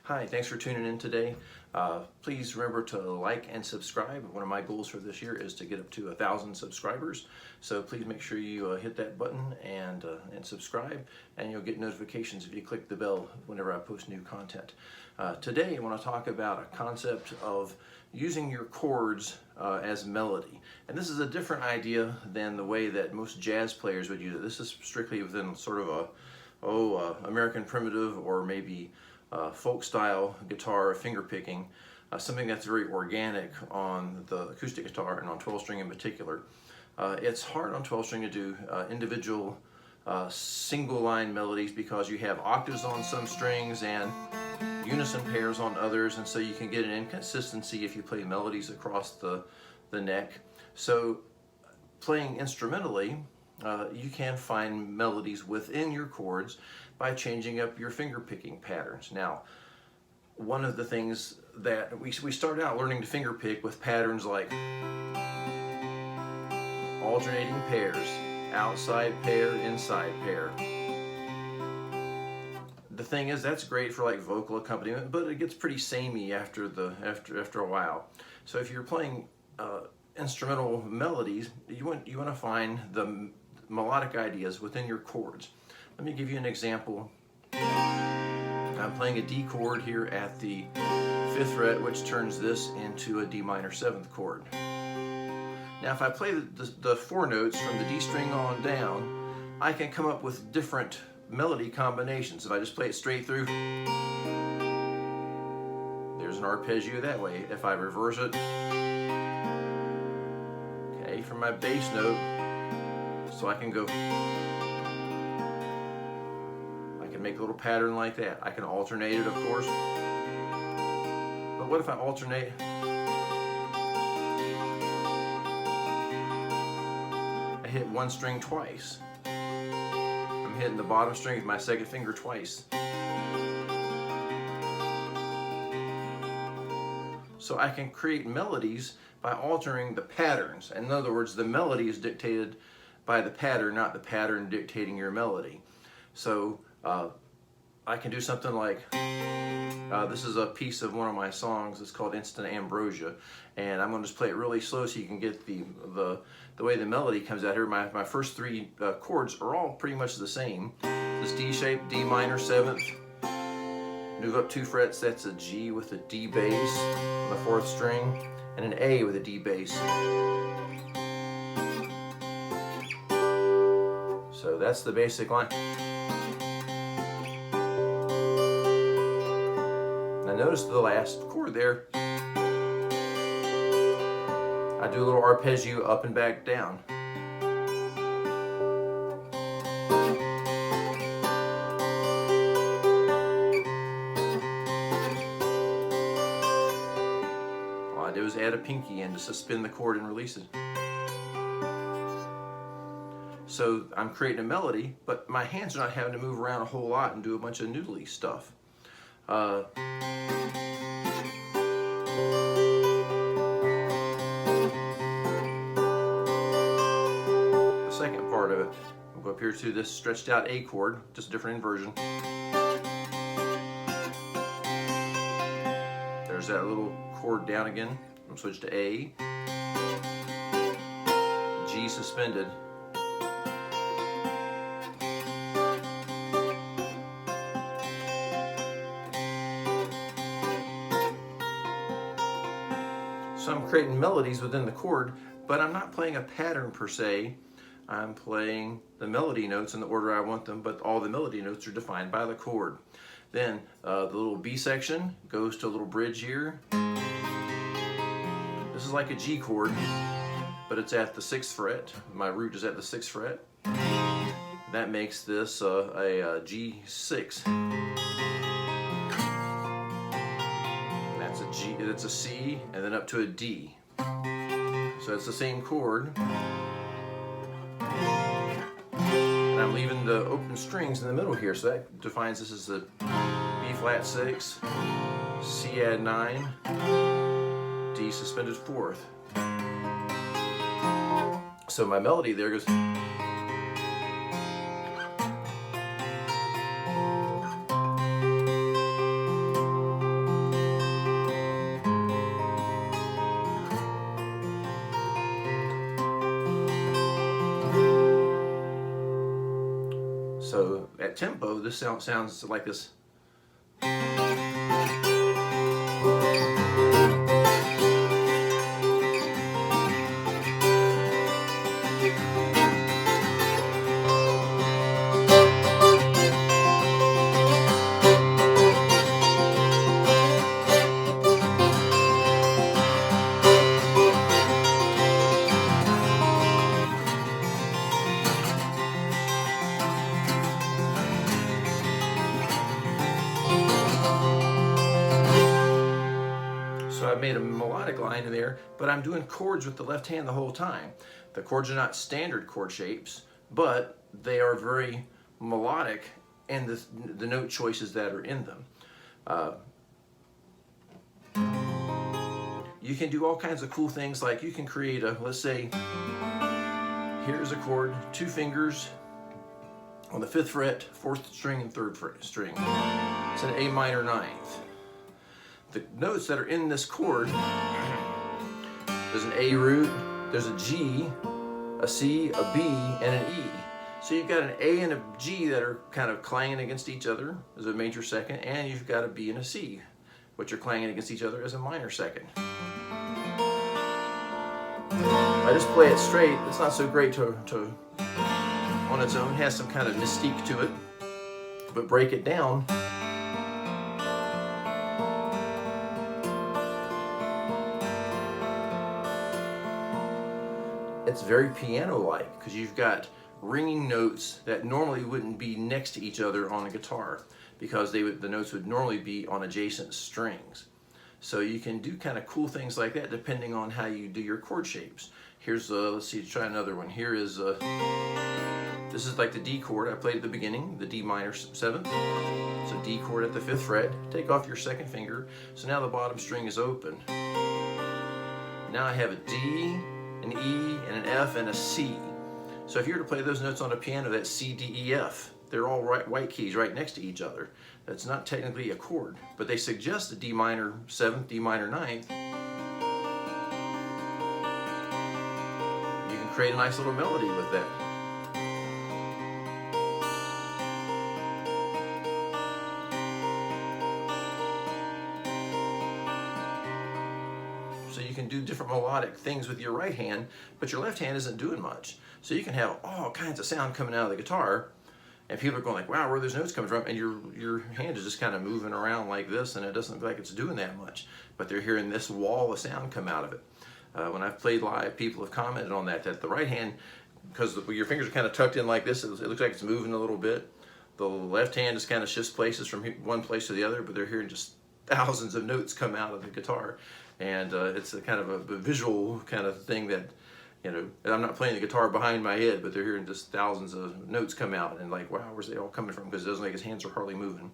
Hi, thanks for tuning in today. Please remember to like and subscribe. One of my goals for this year is to get up to 1,000 subscribers. So please make sure you hit that button and subscribe, and you'll get notifications if you click the bell whenever I post new content. Today I want to talk about a concept of using your chords as melody. And this is a different idea than the way that most jazz players would use it. This is strictly within sort of American primitive or maybe folk style guitar finger picking, something that's very organic on the acoustic guitar and on 12 string in particular. It's hard on 12 string to do individual single line melodies because you have octaves on some strings and unison pairs on others, and so you can get an inconsistency if you play melodies across the neck. So playing instrumentally, you can find melodies within your chords by changing up your finger picking patterns. Now, one of the things that we started out learning to finger pick with patterns like alternating pairs, outside pair, inside pair. The thing is, that's great for like vocal accompaniment, but it gets pretty samey after a while. So if you're playing instrumental melodies, you want to find the melodic ideas within your chords. Let me give you an example. I'm playing a D chord here at the 5th fret, which turns this into a D minor 7th chord. Now if I play the 4 notes from the D string on down, I can come up with different melody combinations. If I just play it straight through, there's an arpeggio that way. If I reverse it, okay, from my bass note, so I can go, I can make a little pattern like that. I can alternate it, of course. But what if I alternate? I hit one string twice. I'm hitting the bottom string with my second finger twice. So I can create melodies by altering the patterns. In other words, the melody is dictated by the pattern, not the pattern dictating your melody. So I can do something like, this is a piece of one of my songs. It's called Instant Ambrosia, and I'm going to just play it really slow so you can get the way the melody comes out here. My first 3 chords are all pretty much the same. This D shape, D minor 7th, move up 2 frets, that's a G with a D bass on the 4th string, and an A with a D bass. So that's the basic line. Now notice the last chord there. I do a little arpeggio up and back down. All I do is add a pinky in to suspend the chord and release it. So I'm creating a melody, but my hands are not having to move around a whole lot and do a bunch of noodly stuff. The second part of it, we'll go up here to this stretched out A chord, just a different inversion. There's that little chord down again. I'm switch to A, G suspended. So I'm creating melodies within the chord, but I'm not playing a pattern per se. I'm playing the melody notes in the order I want them, but all the melody notes are defined by the chord. Then the little B section goes to a little bridge here. This is like a G chord, but it's at the 6th fret. My root is at the 6th fret. That makes this a G6. It's a C, and then up to a D. So it's the same chord. And I'm leaving the open strings in the middle here, so that defines this as the B flat 6, C add 9, D suspended 4th. So my melody there goes. So at tempo, this sounds like this. So I made a melodic line in there, but I'm doing chords with the left hand the whole time. The chords are not standard chord shapes, but they are very melodic in the note choices that are in them. You can do all kinds of cool things, like you can create a, let's say, here's a chord, 2 fingers on the 5th fret, 4th string, and 3rd string. It's an A minor 9th. The notes that are in this chord, there's an A root, there's a G, a C, a B, and an E. So you've got an A and a G that are kind of clanging against each other as a major second, and you've got a B and a C, which are clanging against each other as a minor second. I just play it straight. It's not so great to on its own. It has some kind of mystique to it, but break it down. It's very piano-like because you've got ringing notes that normally wouldn't be next to each other on a guitar, because the notes would normally be on adjacent strings. So you can do kind of cool things like that depending on how you do your chord shapes. Here's let's see, try another one. Here is this is like the D chord I played at the beginning, the D minor 7th. So D chord at the 5th fret. Take off your 2nd finger. So now the bottom string is open. Now I have a D, an E, and an F, and a C. So if you were to play those notes on a piano, that's C, D, E, F. They're all white keys right next to each other. That's not technically a chord, but they suggest a D minor 7th, D minor 9th. You can create a nice little melody with that. So you can do different melodic things with your right hand, but your left hand isn't doing much. So you can have all kinds of sound coming out of the guitar, and people are going like, wow, where are those notes coming from? And your hand is just kind of moving around like this, and it doesn't look like it's doing that much. But they're hearing this wall of sound come out of it. When I've played live, people have commented on that the right hand, because your fingers are kind of tucked in like this, it looks like it's moving a little bit. The left hand just kind of shifts places from one place to the other, but they're hearing just thousands of notes come out of the guitar. And it's a kind of a visual kind of thing that, you know, I'm not playing the guitar behind my head, but they're hearing just thousands of notes come out, and like, wow, where's they all coming from? Because it doesn't like his hands are hardly moving.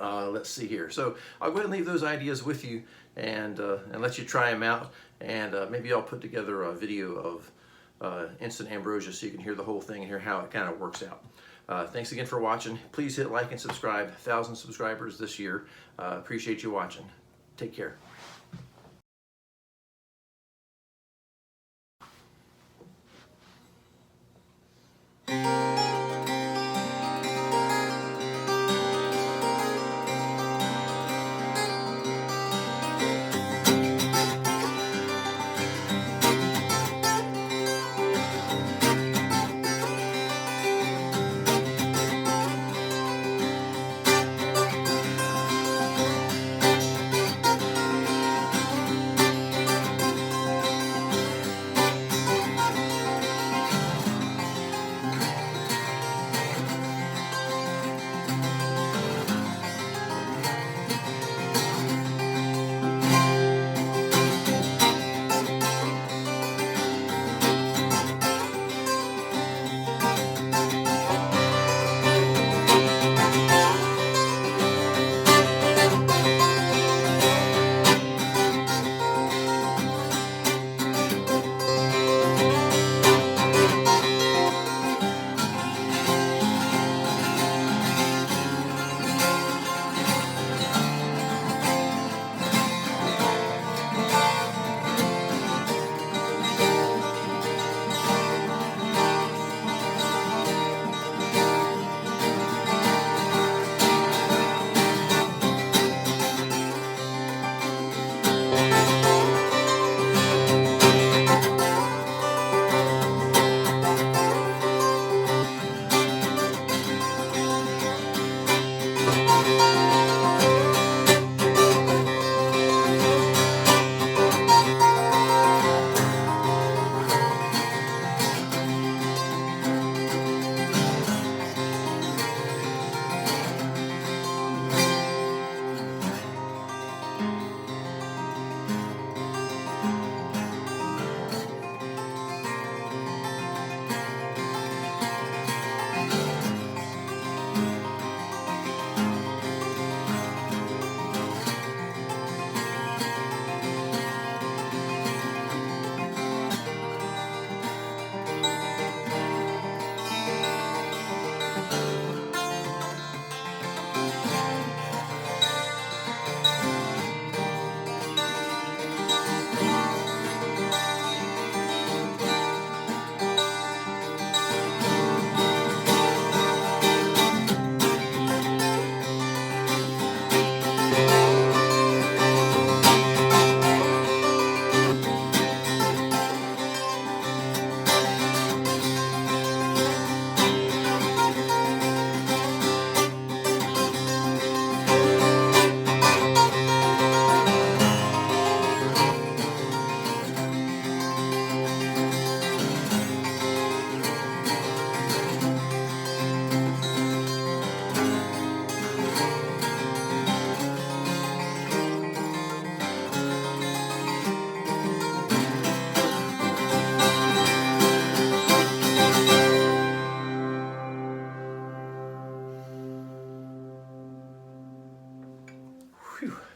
Let's see here. So I'll go ahead and leave those ideas with you, and let you try them out, and maybe I'll put together a video of Instant Ambrosia so you can hear the whole thing and hear how it kind of works out. Thanks again for watching. Please hit like and subscribe. 1,000 subscribers this year. Appreciate you watching. Take care. Whew.